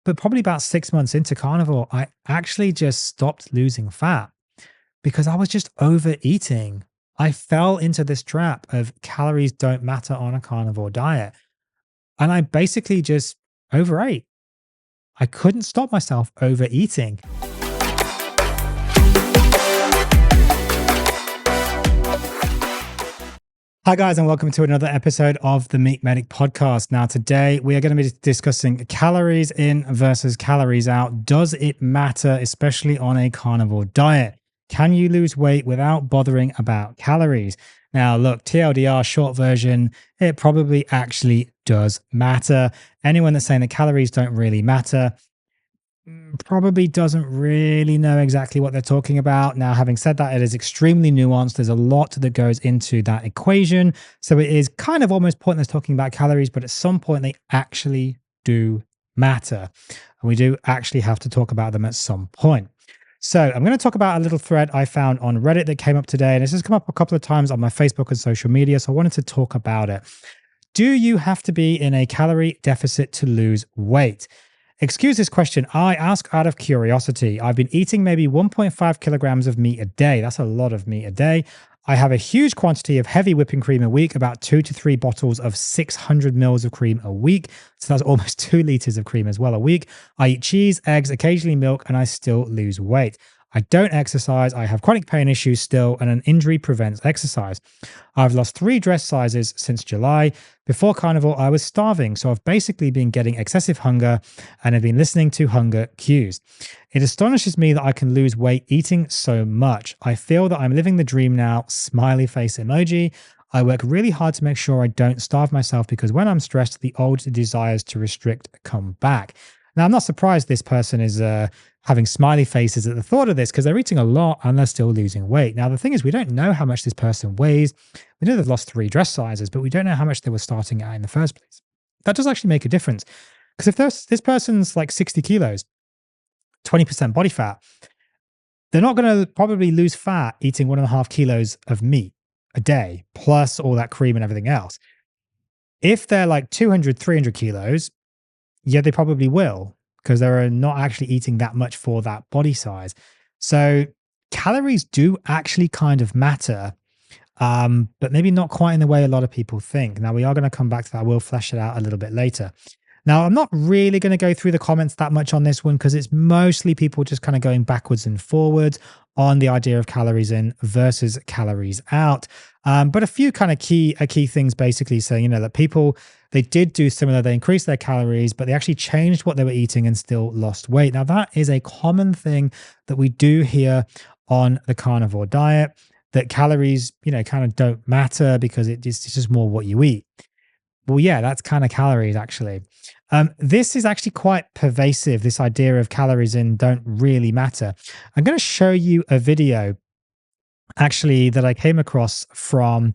But probably about 6 months into carnivore, I actually just stopped losing fat because I was just overeating. I fell into this trap of calories don't matter on a carnivore diet. And I basically just overate. I couldn't stop myself overeating. Hi, guys, and welcome to another episode of the Meat Medic podcast. Now, today we are going to be discussing calories in versus calories out. Does it matter, especially on a carnivore diet? Can you lose weight without bothering about calories? Now, look, TLDR, short version, it probably actually does matter. Anyone that's saying that calories don't really matter probably doesn't really know exactly what they're talking about. Now, having said that, it is extremely nuanced. There's a lot that goes into that equation. So it is kind of almost pointless talking about calories, but at some point they actually do matter. And we do actually have to talk about them at some point. So I'm going to talk about a little thread I found on Reddit that came up today. And this has come up a couple of times on my Facebook and social media. So I wanted to talk about it. Do you have to be in a calorie deficit to lose weight? Excuse this question. I ask out of curiosity. I've been eating maybe 1.5 kilograms of meat a day. That's a lot of meat a day. I have a huge quantity of heavy whipping cream a week, about 2 to 3 bottles of 600 mils of cream a week. So that's almost 2 liters of cream as well a week. I eat cheese, eggs, occasionally milk, and I still lose weight. I don't exercise. I have chronic pain issues still, and an injury prevents exercise. I've lost 3 dress sizes since July. Before carnivore, I was starving, so I've basically been getting excessive hunger and have been listening to hunger cues. It astonishes me that I can lose weight eating so much. I feel that I'm living the dream now, smiley face emoji. I work really hard to make sure I don't starve myself because when I'm stressed, the old desires to restrict come back. Now, I'm not surprised this person is having smiley faces at the thought of this because they're eating a lot and they're still losing weight. Now, the thing is, we don't know how much this person weighs. We know they've lost 3 dress sizes, but we don't know how much they were starting at in the first place. That does actually make a difference because if this person's like 60 kilos, 20% body fat, they're not going to probably lose fat eating 1.5 kilos of meat a day, plus all that cream and everything else. If they're like 200, 300 kilos, yeah, they probably will because they're not actually eating that much for that body size. So calories do actually kind of matter, but maybe not quite in the way a lot of people think. Now, we are going to come back to that. I will flesh it out a little bit later. Now, I'm not really going to go through the comments that much on this one because it's mostly people just kind of going backwards and forwards on the idea of calories in versus calories out. But a few kind of key things basically saying, that people, they did do similar. They increased their calories, but they actually changed what they were eating and still lost weight. Now, that is a common thing that we do hear on the carnivore diet, that calories, kind of don't matter because it's just more what you eat. Well, yeah, that's kind of calories actually. This is actually quite pervasive, this idea of calories in don't really matter. I'm going to show you a video actually that I came across from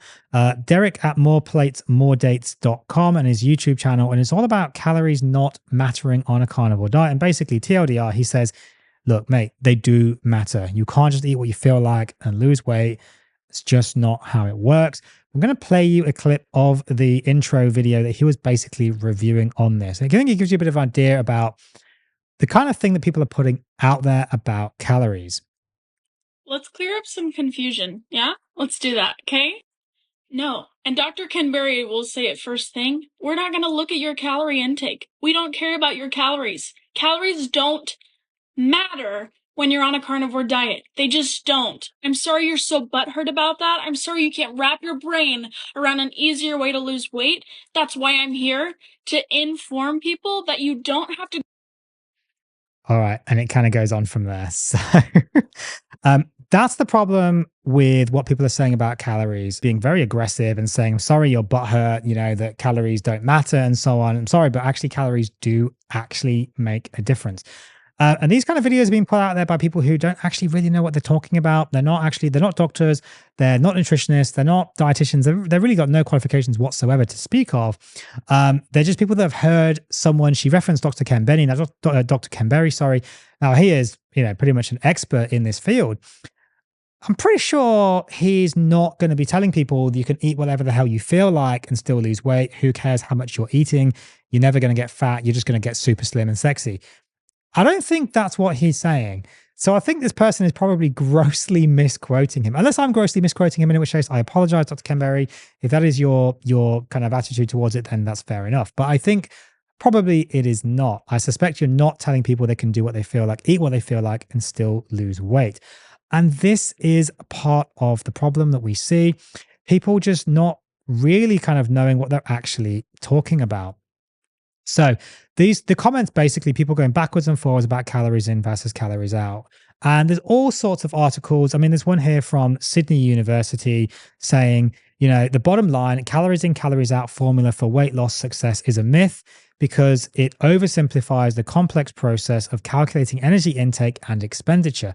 Derek at moreplatesmoredates.com and his YouTube channel. And it's all about calories not mattering on a carnivore diet. And basically TLDR, he says, look, mate, they do matter. You can't just eat what you feel like and lose weight. It's just not how it works. I'm going to play you a clip of the intro video that he was basically reviewing on this. I think it gives you a bit of an idea about the kind of thing that people are putting out there about calories. Let's clear up some confusion, yeah? Let's do that, okay? No, and Dr. Ken Berry will say it first thing, we're not going to look at your calorie intake. We don't care about your calories. Calories don't matter when you're on a carnivore diet. They just don't. I'm sorry you're so butthurt about that. I'm sorry you can't wrap your brain around an easier way to lose weight. That's why I'm here, to inform people that you don't have to. All right. And it kind of goes on from there. So that's the problem with what people are saying about calories, being very aggressive and saying, I'm sorry, your butt hurt, that calories don't matter and so on. I'm sorry, but actually calories do actually make a difference. And these kind of videos are being put out there by people who don't actually really know what they're talking about. They're not doctors. They're not nutritionists. They're not dietitians. They've really got no qualifications whatsoever to speak of. They're just people that have heard someone. She referenced Dr. Ken Berry. Now, Dr. Ken Berry, sorry. Now, he is, pretty much an expert in this field. I'm pretty sure he's not going to be telling people you can eat whatever the hell you feel like and still lose weight. Who cares how much you're eating? You're never going to get fat. You're just going to get super slim and sexy. I don't think that's what he's saying. So I think this person is probably grossly misquoting him. Unless I'm grossly misquoting him, in which case I apologize, Dr. Kenberry. If that is your kind of attitude towards it, then that's fair enough. But I think probably it is not. I suspect you're not telling people they can do what they feel like, eat what they feel like, and still lose weight. And this is part of the problem that we see. People just not really kind of knowing what they're actually talking about. So the comments, basically people going backwards and forwards about calories in versus calories out. And there's all sorts of articles. I mean, there's one here from Sydney University saying, the bottom line, calories in, calories out formula for weight loss success is a myth because it oversimplifies the complex process of calculating energy intake and expenditure.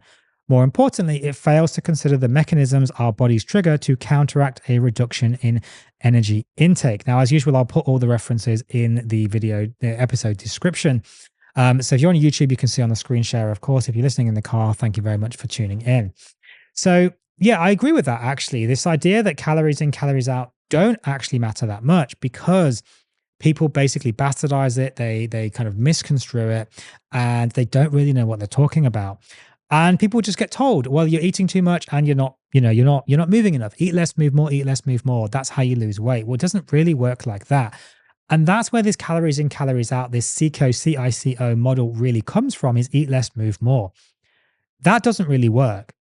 More importantly, it fails to consider the mechanisms our bodies trigger to counteract a reduction in energy intake. Now, as usual, I'll put all the references in the episode description. So if you're on YouTube, you can see on the screen share, of course. If you're listening in the car, thank you very much for tuning in. So yeah, I agree with that, actually. This idea that calories in, calories out don't actually matter that much because people basically bastardize it. They kind of misconstrue it and they don't really know what they're talking about. And people just get told, well, you're eating too much and you're not moving enough. Eat less, move more, eat less, move more. That's how you lose weight. Well, it doesn't really work like that. And that's where this calories in, calories out, this CICO model really comes from, is eat less, move more. That doesn't really work.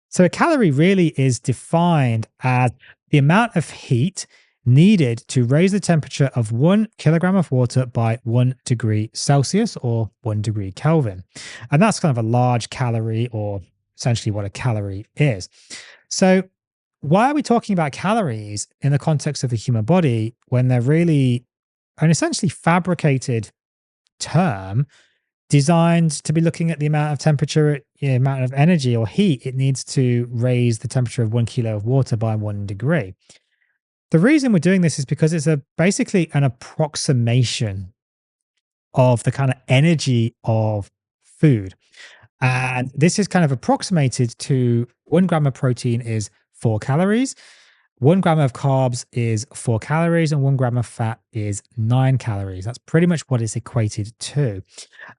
So a calorie really is defined as the amount of heat needed to raise the temperature of 1 kilogram of water by 1 degree Celsius or 1 degree Kelvin. And that's kind of a large calorie, or essentially what a calorie is. So why are we talking about calories in the context of the human body when they're really an essentially fabricated term designed to be looking at the amount of temperature, amount of energy or heat it needs to raise the temperature of 1 kilo of water by 1 degree? The reason we're doing this is because it's basically an approximation of the kind of energy of food. And this is kind of approximated to 1 gram of protein is 4 calories, 1 gram of carbs is 4 calories, and 1 gram of fat is 9 calories. That's pretty much what it's equated to.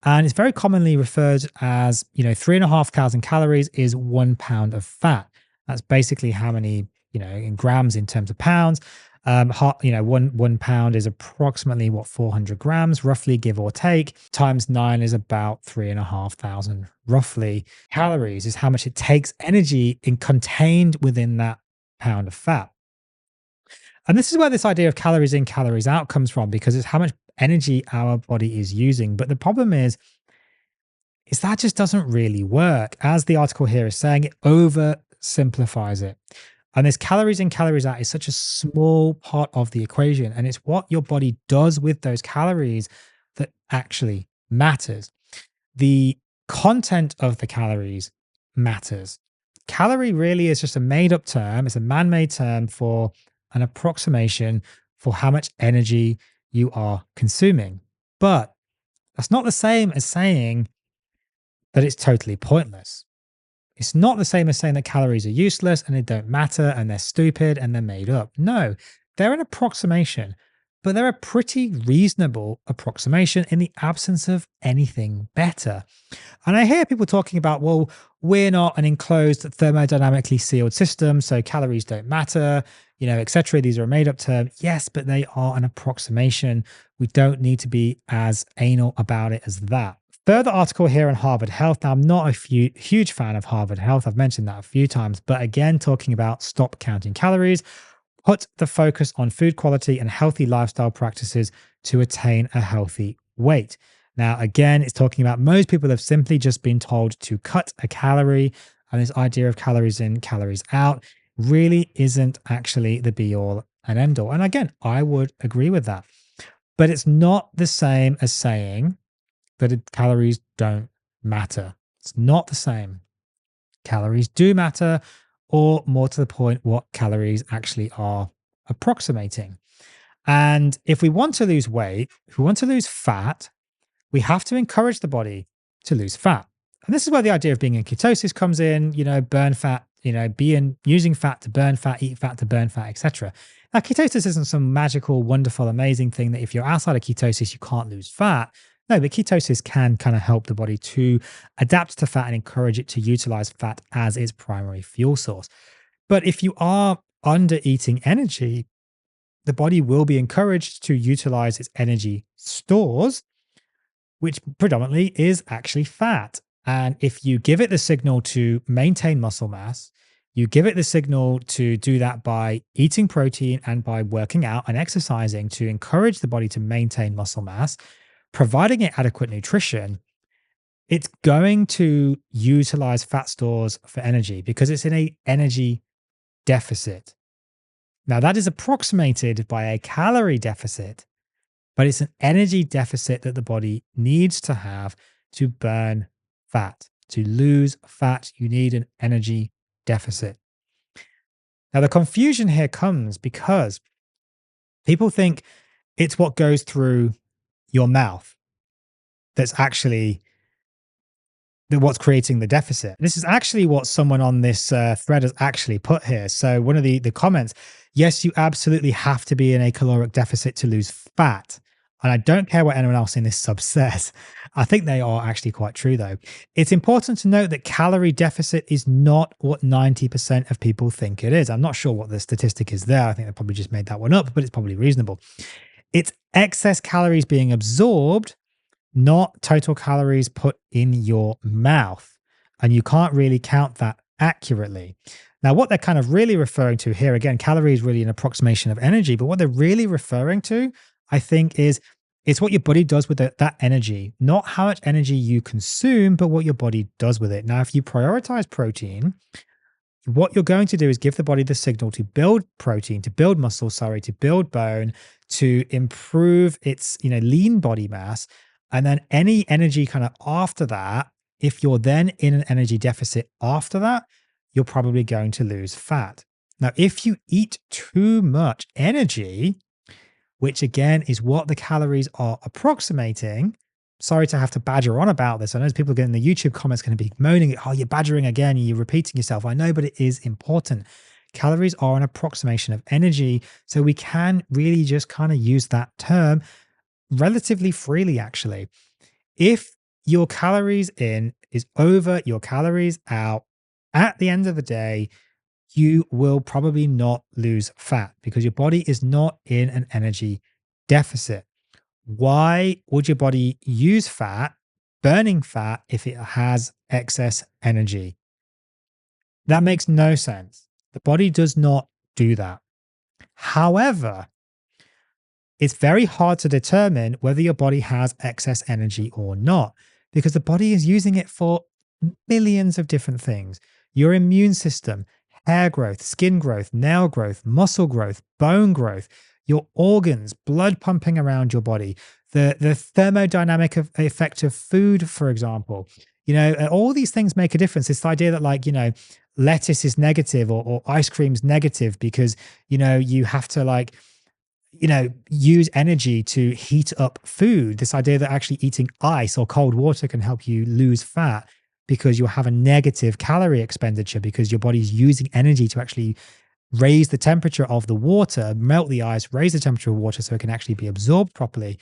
And it's very commonly referred as, 3,500 calories is 1 pound of fat. That's basically how many, in grams in terms of pounds. 1 pound is approximately 400 grams, roughly, give or take, times 9 is about 3,500 roughly calories is how much it takes energy contained within that pound of fat. And this is where this idea of calories in, calories out comes from, because it's how much energy our body is using. But the problem is that just doesn't really work. As the article here is saying, it oversimplifies it. And this calories in, calories out is such a small part of the equation. And it's what your body does with those calories that actually matters. The content of the calories matters. Calorie really is just a made-up term. It's a man-made term for an approximation for how much energy you are consuming. But that's not the same as saying that it's totally pointless. It's not the same as saying that calories are useless and they don't matter and they're stupid and they're made up. No, they're an approximation, but they're a pretty reasonable approximation in the absence of anything better. And I hear people talking about, well, we're not an enclosed thermodynamically sealed system, so calories don't matter, etc. These are a made up term. Yes, but they are an approximation. We don't need to be as anal about it as that. Further article here on Harvard Health. Now, I'm not a huge fan of Harvard Health. I've mentioned that a few times, but again, talking about stop counting calories, put the focus on food quality and healthy lifestyle practices to attain a healthy weight. Now, again, it's talking about most people have simply just been told to cut a calorie, and this idea of calories in, calories out really isn't actually the be all and end all. And again, I would agree with that, but it's not the same as saying that calories don't matter. It's not the same. Calories do matter, or more to the point, what calories actually are approximating. And if we want to lose weight, if we want to lose fat, we have to encourage the body to lose fat. And this is where the idea of being in ketosis comes in, burn fat, using fat to burn fat, eat fat to burn fat, etc. Now, ketosis isn't some magical, wonderful, amazing thing that if you're outside of ketosis, you can't lose fat. No, but ketosis can kind of help the body to adapt to fat and encourage it to utilize fat as its primary fuel source. But if you are under eating energy, the body will be encouraged to utilize its energy stores, which predominantly is actually fat. And if you give it the signal to maintain muscle mass, you give it the signal to do that by eating protein and by working out and exercising to encourage the body to maintain muscle mass, providing it adequate nutrition, it's going to utilize fat stores for energy because it's in an energy deficit. Now, that is approximated by a calorie deficit, but it's an energy deficit that the body needs to have to burn fat. To lose fat, you need an energy deficit. Now, the confusion here comes because people think it's what goes through your mouth that's actually what's creating the deficit. This is actually what someone on this thread has actually put here. So one of the comments, yes, you absolutely have to be in a caloric deficit to lose fat. And I don't care what anyone else in this sub says. I think they are actually quite true, though. It's important to note that calorie deficit is not what 90% of people think it is. I'm not sure what the statistic is there. I think they probably just made that one up, but it's probably reasonable. It's excess calories being absorbed, not total calories put in your mouth. And you can't really count that accurately. Now, what they're kind of really referring to here, again, calorie is really an approximation of energy, but what they're really referring to, I think, is it's what your body does with that energy, not how much energy you consume, but what your body does with it. Now, if you prioritize protein, what you're going to do is give the body the signal to build protein, to build muscle, to build bone, to improve its lean body mass. And then any energy kind of after that, if you're then in an energy deficit after that, you're probably going to lose fat. Now, if you eat too much energy, which again is what the calories are approximating, sorry to have to badger on about this. I know people in the YouTube comments going to be moaning, oh, you're badgering again, you're repeating yourself. I know, but it is important. Calories are an approximation of energy. So we can really just kind of use that term relatively freely, actually. If your calories in is over your calories out, at the end of the day, you will probably not lose fat because your body is not in an energy deficit. Why would your body use fat, burning fat, if it has excess energy? That makes no sense. The body does not do that. However, it's very hard to determine whether your body has excess energy or not because the body is using it for millions of different things. Your immune system, hair growth, skin growth, nail growth, muscle growth, bone growth, your organs, blood pumping around your body, the thermodynamic effect of food, for example. All these things make a difference. It's the idea that lettuce is negative or ice cream's negative because, you have to use energy to heat up food. This idea that actually eating ice or cold water can help you lose fat because you'll have a negative calorie expenditure because your body's using energy to actually raise the temperature of the water, melt the ice, raise the temperature of water so it can actually be absorbed properly.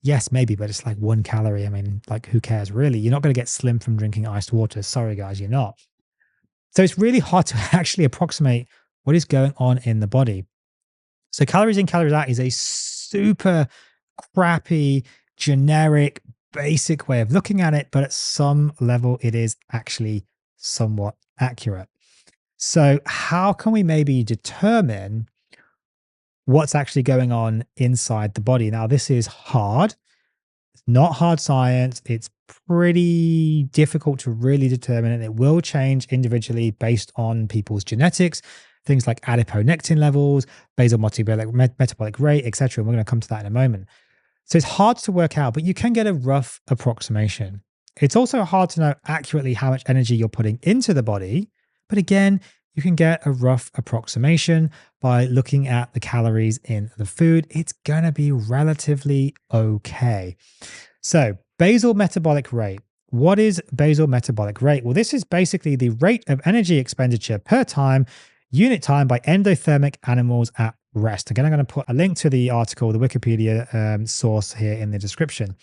Yes, maybe, but it's like 1 calorie. I mean, who cares really? You're not going to get slim from drinking iced water. Sorry, guys, you're not. So it's really hard to actually approximate what is going on in the body. So calories in, calories out is a super crappy, generic, basic way of looking at it, but at some level it is actually somewhat accurate. So how can we maybe determine what's actually going on inside the body? Now, this is hard. It's not hard science. It's pretty difficult to really determine, and it will change individually based on people's genetics. Things like adiponectin levels, basal metabolic rate, etc. And we're going to come to that in a moment. So it's hard to work out, but you can get a rough approximation. It's also hard to know accurately how much energy you're putting into the body. But again, you can get a rough approximation by looking at the calories in the food. It's going to be relatively okay. So basal metabolic rate. what is basal metabolic rate? Well, this is basically the rate of energy expenditure per unit time by endothermic animals at rest. Again, I'm going to put a link to the article, the Wikipedia source here in the description.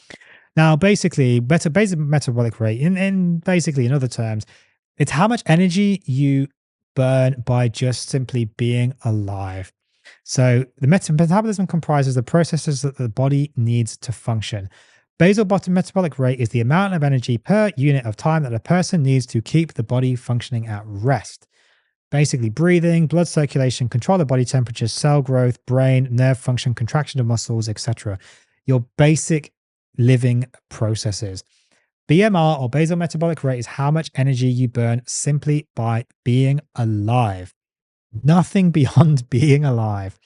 Now, basically, basal metabolic rate, in other terms, it's how much energy you burn by just simply being alive. So the metabolism comprises the processes that the body needs to function. Basal metabolic rate is the amount of energy per unit of time that a person needs to keep the body functioning at rest. Basically, breathing, blood circulation, control of body temperature, cell growth, brain, nerve function, contraction of muscles, etc. Your basic living processes. BMR, or basal metabolic rate, is how much energy you burn simply by being alive. Nothing beyond being alive.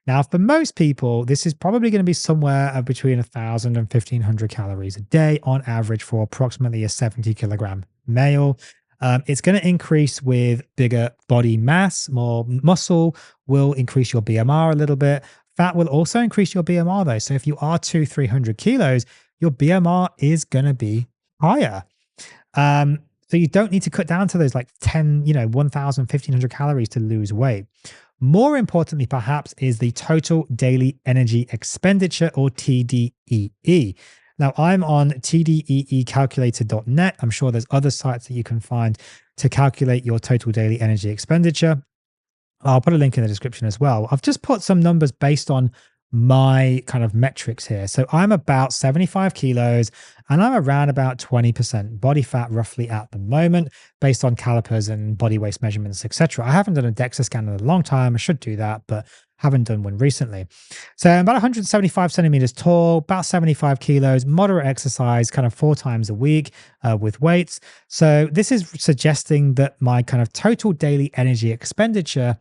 Now, for most people, this is probably going to be somewhere between 1,000 and 1,500 calories a day on average for approximately a 70-kilogram male. It's going to increase with bigger body mass. More muscle will increase your BMR a little bit. Fat will also increase your BMR though. So if you are 200-300 kilos, your BMR is going to be higher. So you don't need to cut down to those like 10, 1,000, 1,500 calories to lose weight. More importantly, perhaps, is the total daily energy expenditure, or TDEE. Now, I'm on tdeecalculator.net. I'm sure there's other sites that you can find to calculate your total daily energy expenditure. I'll put a link in the description as well. I've just put some numbers based on my kind of metrics here. So I'm about 75 kilos and I'm around about 20% body fat roughly at the moment, based on calipers and body weight measurements, etc. I haven't done a DEXA scan in a long time. I should do that, but haven't done one recently. So I'm about 175 centimeters tall, about 75 kilos, moderate exercise, kind of 4 times a week with weights. So this is suggesting that my kind of total daily energy expenditure,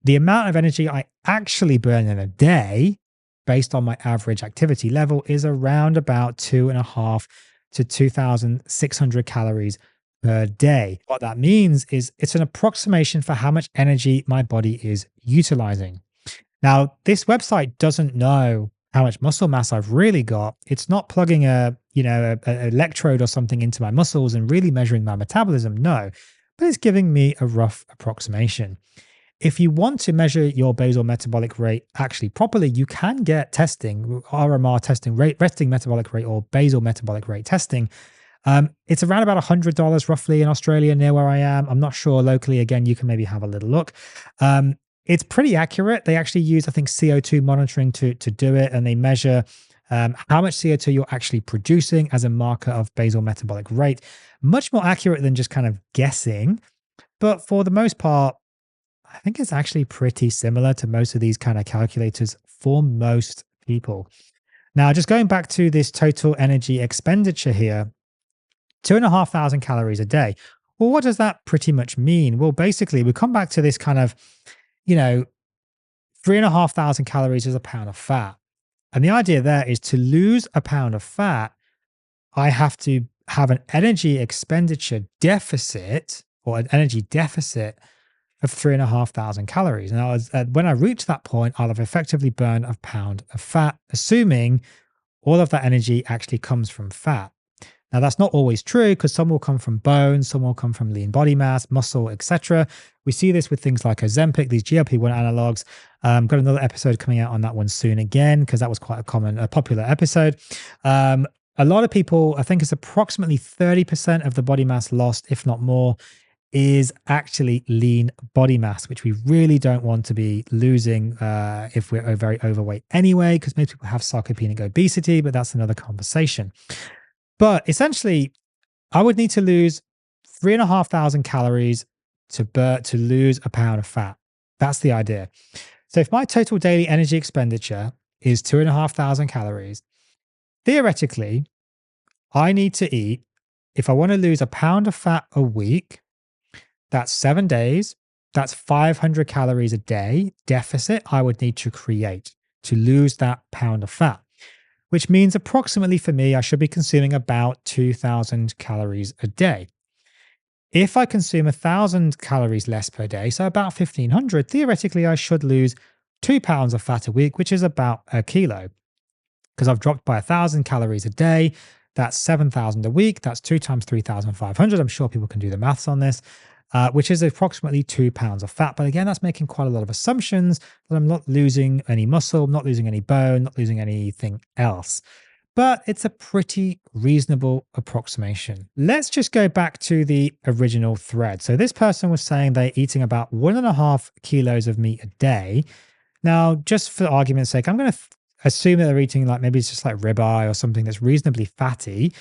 the amount of energy I actually burn in a day, based on my average activity level, is around about 2,500 to 2,600 calories per day. What that means is it's an approximation for how much energy my body is utilizing. Now, this website doesn't know how much muscle mass I've really got. It's not plugging a electrode or something into my muscles and really measuring my metabolism. No, but it's giving me a rough approximation. If you want to measure your basal metabolic rate actually properly, you can get testing, RMR testing, resting metabolic rate, or basal metabolic rate testing. It's around about $100 roughly in Australia, near where I am. I'm not sure locally. Again, you can maybe have a little look. It's pretty accurate. They actually use, I think, CO2 monitoring to do it, and they measure how much CO2 you're actually producing as a marker of basal metabolic rate. Much more accurate than just kind of guessing. But for the most part, I think it's actually pretty similar to most of these kind of calculators for most people. Now, just going back to this total energy expenditure here, 2,500 calories a day. Well, what does that pretty much mean? Well, basically, we come back to this kind of, 3,500 calories is a pound of fat. And the idea there is to lose a pound of fat, I have to have an energy expenditure deficit, or an energy deficit of 3,500 calories. Now, when I reach that point, I'll have effectively burned a pound of fat, assuming all of that energy actually comes from fat. Now, that's not always true, because some will come from bone, some will come from lean body mass, muscle, etc. We see this with things like Ozempic, these GLP-1 analogs. Got another episode coming out on that one soon again, because that was quite a popular episode. A lot of people, I think it's approximately 30% of the body mass lost, if not more, is actually lean body mass, which we really don't want to be losing if we're very overweight anyway, because most people have sarcopenic obesity, but that's another conversation. But essentially, I would need to lose 3,500 calories to lose a pound of fat. That's the idea. So if my total daily energy expenditure is 2,500 calories, theoretically, I need to eat, if I want to lose a pound of fat a week, that's 7 days. That's 500 calories a day deficit I would need to create to lose that pound of fat, which means approximately for me, I should be consuming about 2,000 calories a day. If I consume 1,000 calories less per day, so about 1,500, theoretically, I should lose 2 pounds of fat a week, which is about a kilo, because I've dropped by 1,000 calories a day. That's 7,000 a week. That's 2 times 3,500. I'm sure people can do the maths on this, which is approximately 2 pounds of fat. But again, that's making quite a lot of assumptions that I'm not losing any muscle, not losing any bone, not losing anything else. But it's a pretty reasonable approximation. Let's just go back to the original thread. So this person was saying they're eating about 1.5 kilos of meat a day. Now, just for argument's sake, I'm going to assume that they're eating like maybe it's just like ribeye or something that's reasonably fatty,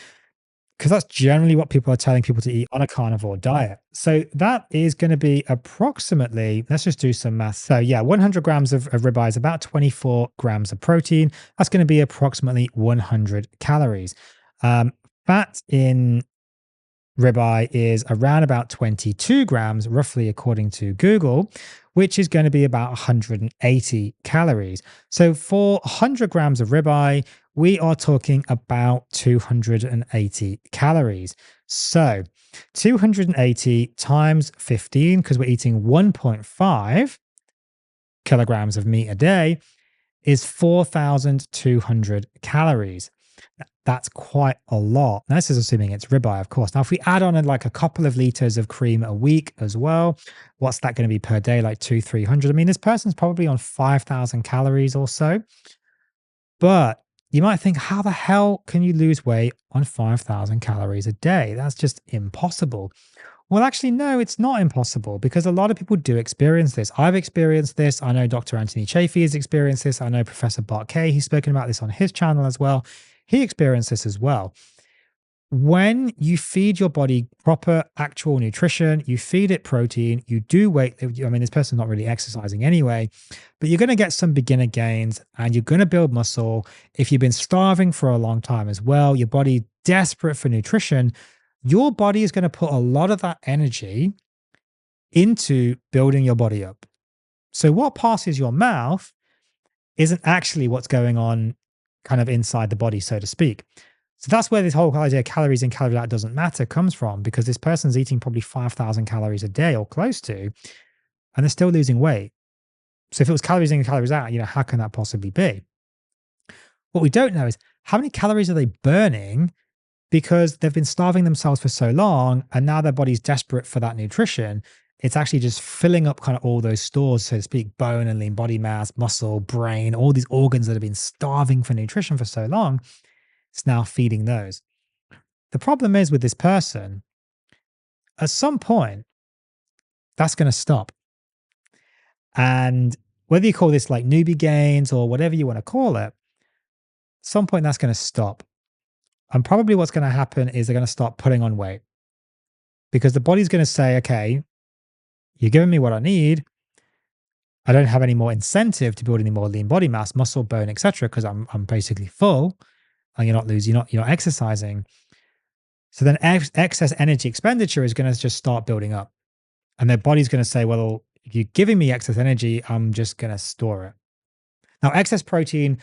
because that's generally what people are telling people to eat on a carnivore diet. So that is going to be approximately, let's just do some math. So yeah, 100 grams of ribeye is about 24 grams of protein. That's going to be approximately 100 calories. Fat in ribeye is around about 22 grams, roughly according to Google, which is going to be about 180 calories. So for 100 grams of ribeye, we are talking about 280 calories. So 280 times 15, because we're eating 1.5 kilograms of meat a day, is 4,200 calories. That's quite a lot. Now, this is assuming it's ribeye, of course. Now, if we add on like a couple of liters of cream a week as well, what's that going to be per day? Like 300. I mean, this person's probably on 5,000 calories or so. But you might think, how the hell can you lose weight on 5,000 calories a day? That's just impossible. Well, actually, no, it's not impossible, because a lot of people do experience this. I've experienced this. I know Dr. Anthony Chaffee has experienced this. I know Professor Bart Kay, he's spoken about this on his channel as well. He experienced this as well. When you feed your body proper, actual nutrition, you feed it protein, you do weight. I mean, this person's not really exercising anyway, but you're going to get some beginner gains and you're going to build muscle. If you've been starving for a long time as well, your body desperate for nutrition, your body is going to put a lot of that energy into building your body up. So what passes your mouth isn't actually what's going on kind of inside the body, so to speak. So that's where this whole idea of calories in, calories out doesn't matter comes from, because this person's eating probably 5,000 calories a day or close to, and they're still losing weight. So if it was calories in and calories out, how can that possibly be? What we don't know is how many calories are they burning, because they've been starving themselves for so long and now their body's desperate for that nutrition. It's actually just filling up kind of all those stores, so to speak, bone and lean body mass, muscle, brain, all these organs that have been starving for nutrition for so long. It's now feeding those. The problem is with this person, at some point, that's going to stop. And whether you call this like newbie gains or whatever you want to call it, at some point that's going to stop. And probably what's going to happen is they're going to start putting on weight, because the body's going to say, okay, you're giving me what I need. I don't have any more incentive to build any more lean body mass, muscle, bone, etc., because I'm basically full, and you're not exercising. So then excess energy expenditure is going to just start building up, and their body's going to say, well, if you're giving me excess energy, I'm just going to store it. Now, excess protein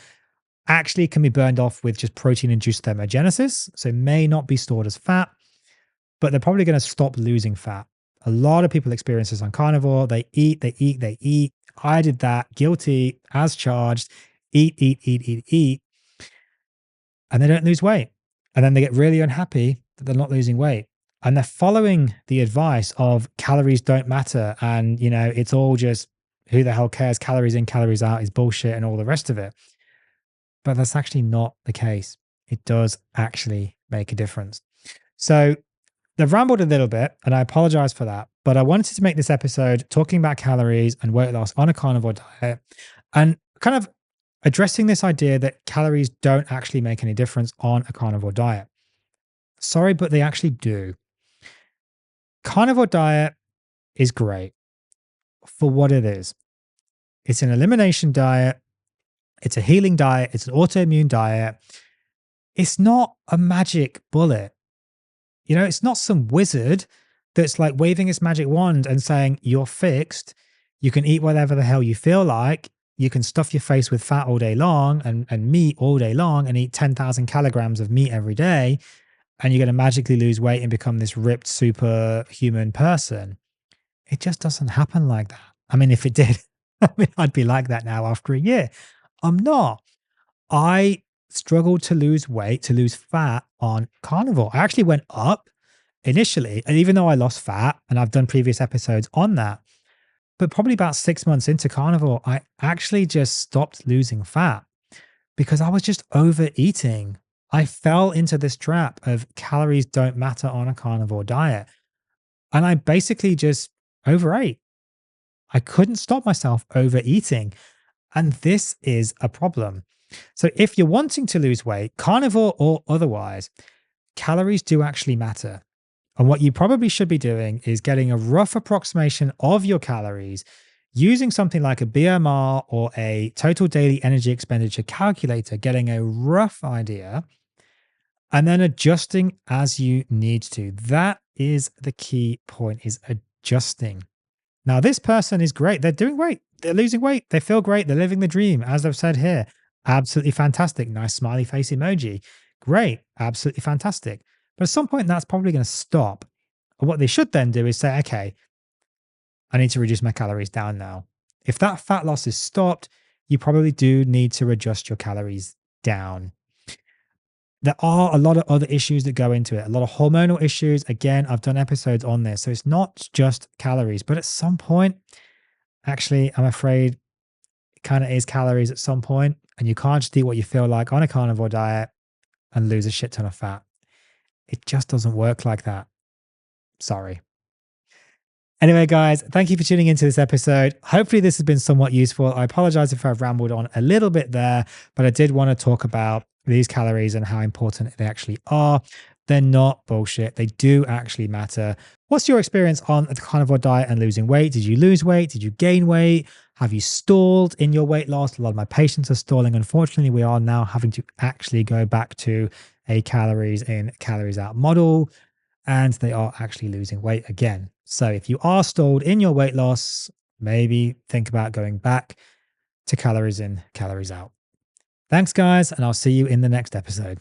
actually can be burned off with just protein-induced thermogenesis, so it may not be stored as fat, but they're probably going to stop losing fat. A lot of people experience this on carnivore. They eat, they eat, they eat. I did that, guilty as charged, eat, and they don't lose weight. And then they get really unhappy that they're not losing weight. And they're following the advice of calories don't matter. And, it's all just, who the hell cares? Calories in, calories out is bullshit and all the rest of it. But that's actually not the case. It does actually make a difference. So they've rambled a little bit, and I apologize for that. But I wanted to make this episode talking about calories and weight loss on a carnivore diet, and kind of addressing this idea that calories don't actually make any difference on a carnivore diet. Sorry, but they actually do. Carnivore diet is great for what it is. It's an elimination diet. It's a healing diet. It's an autoimmune diet. It's not a magic bullet. It's not some wizard that's like waving his magic wand and saying, you're fixed. You can eat whatever the hell you feel like. You can stuff your face with fat all day long and meat all day long and eat 10,000 kilograms of meat every day. And you're going to magically lose weight and become this ripped superhuman person. It just doesn't happen like that. I mean, if it did, I'd be like that now after a year. I'm not. I struggled to lose weight, to lose fat on carnivore. I actually went up initially, and even though I lost fat, and I've done previous episodes on that, but probably about 6 months into carnivore, I actually just stopped losing fat because I was just overeating. I fell into this trap of calories don't matter on a carnivore diet. And I basically just overate. I couldn't stop myself overeating. And this is a problem. So if you're wanting to lose weight, carnivore or otherwise, calories do actually matter. And what you probably should be doing is getting a rough approximation of your calories using something like a BMR or a total daily energy expenditure calculator, getting a rough idea and then adjusting as you need to. That is the key point, is adjusting. Now, this person is great. They're doing great. They're losing weight. They feel great. They're living the dream, as I've said here. Absolutely fantastic. Nice smiley face emoji. Great. Absolutely fantastic. But at some point, that's probably going to stop. And what they should then do is say, okay, I need to reduce my calories down now. If that fat loss is stopped, you probably do need to adjust your calories down. There are a lot of other issues that go into it, a lot of hormonal issues. Again, I've done episodes on this. So it's not just calories, but at some point, actually, I'm afraid it kind of is calories at some point, and you can't just eat what you feel like on a carnivore diet and lose a shit ton of fat. It just doesn't work like that. Sorry. Anyway, guys, thank you for tuning into this episode. Hopefully this has been somewhat useful. I apologize if I've rambled on a little bit there, but I did want to talk about these calories and how important they actually are. They're not bullshit. They do actually matter. What's your experience on the carnivore diet and losing weight? Did you lose weight? Did you gain weight? Have you stalled in your weight loss? A lot of my patients are stalling. Unfortunately, we are now having to actually go back to a calories in, calories out model, and they are actually losing weight again. So if you are stalled in your weight loss, maybe think about going back to calories in, calories out. Thanks, guys, and I'll see you in the next episode.